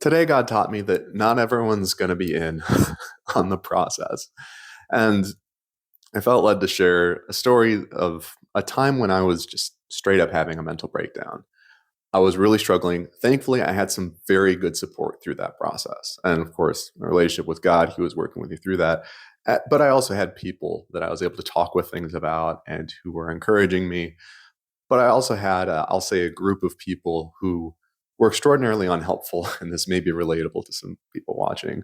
Today, God taught me that not everyone's going to be in on the process. And I felt led to share a story of a time when I was just straight up having a mental breakdown. I was really struggling. Thankfully, I had some very good support through that process. And of course, my relationship with God, He was working with me through that. But I also had people that I was able to talk with things about and who were encouraging me. But I also had, I'll say, a group of people who were extraordinarily unhelpful. And this may be relatable to some people watching.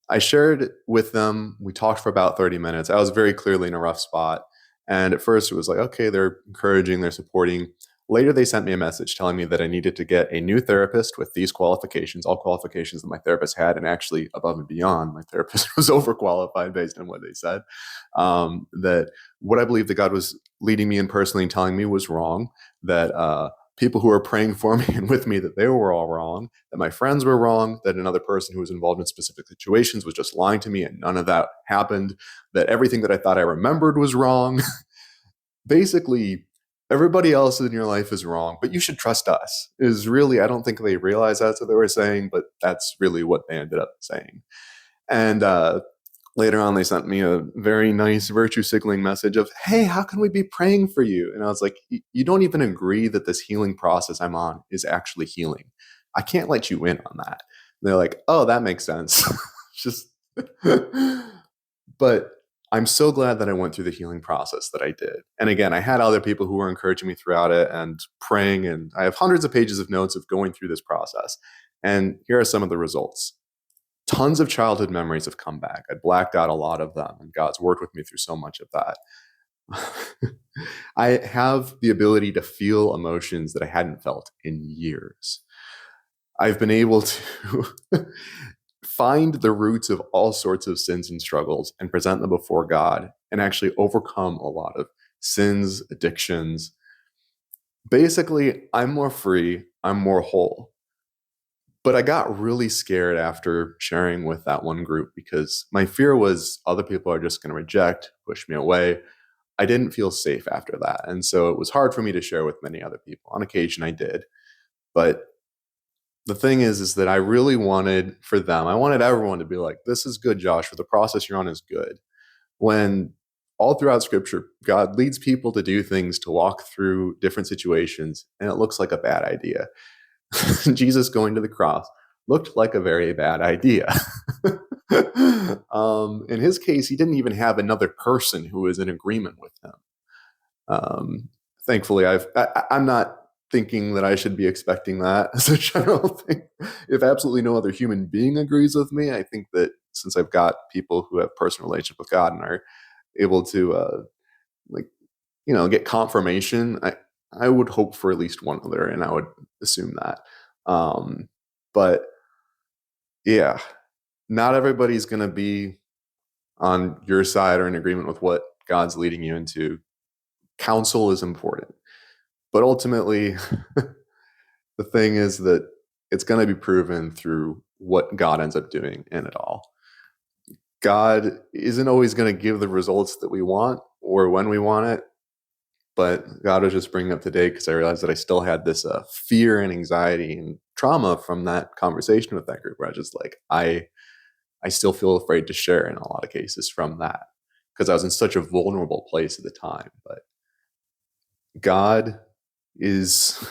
I shared with them. We talked for about 30 minutes. I was very clearly in a rough spot. And at first it was like, okay, they're encouraging, they're supporting. Later, they sent me a message telling me that I needed to get a new therapist with these qualifications, all qualifications that my therapist had, and actually above and beyond. My therapist was overqualified based on what they said. That what I believe that God was leading me in personally and telling me was wrong, that people who were praying for me and with me, that they were all wrong, that my friends were wrong, that another person who was involved in specific situations was just lying to me and none of that happened, that everything that I thought I remembered was wrong. Basically, everybody else in your life is wrong, but you should trust us. Is really, I don't think they realized that's what they were saying, but that's really what they ended up saying. And later on, they sent me a very nice virtue signaling message of, hey, how can we be praying for you? And I was like, you don't even agree that this healing process I'm on is actually healing. I can't let you in on that. And they're like, oh, that makes sense. Just, but I'm so glad that I went through the healing process that I did. And again, I had other people who were encouraging me throughout it and praying. And I have hundreds of pages of notes of going through this process. And here are some of the results. Tons of childhood memories have come back. I blacked out a lot of them, and God's worked with me through so much of that. I have the ability to feel emotions that I hadn't felt in years. I've been able to find the roots of all sorts of sins and struggles and present them before God and actually overcome a lot of sins, addictions. Basically, I'm more free, I'm more whole. But I got really scared after sharing with that one group because my fear was other people are just going to reject, push me away. I didn't feel safe after that. And so it was hard for me to share with many other people. On occasion, I did. But the thing is that I really wanted for them, I wanted everyone to be like, this is good, Josh, the process you're on is good. When all throughout scripture, God leads people to do things, to walk through different situations, and it looks like a bad idea. Jesus going to the cross looked like a very bad idea. In his case, he didn't even have another person who was in agreement with him. Thankfully, I'm not thinking that I should be expecting that as a general thing. If absolutely no other human being agrees with me, I think that since I've got people who have personal relationship with God and are able to like get confirmation, I would hope for at least one other, and I would assume that. But yeah, not everybody's going to be on your side or in agreement with what God's leading you into. Counsel is important. But ultimately, the thing is that it's going to be proven through what God ends up doing in it all. God isn't always going to give the results that we want or when we want it. But God was just bringing up today because I realized that I still had this fear and anxiety and trauma from that conversation with that group where I was just like, I still feel afraid to share in a lot of cases from that because I was in such a vulnerable place at the time. But God is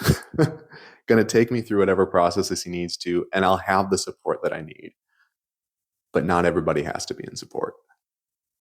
going to take me through whatever processes he needs to, and I'll have the support that I need. But not everybody has to be in support.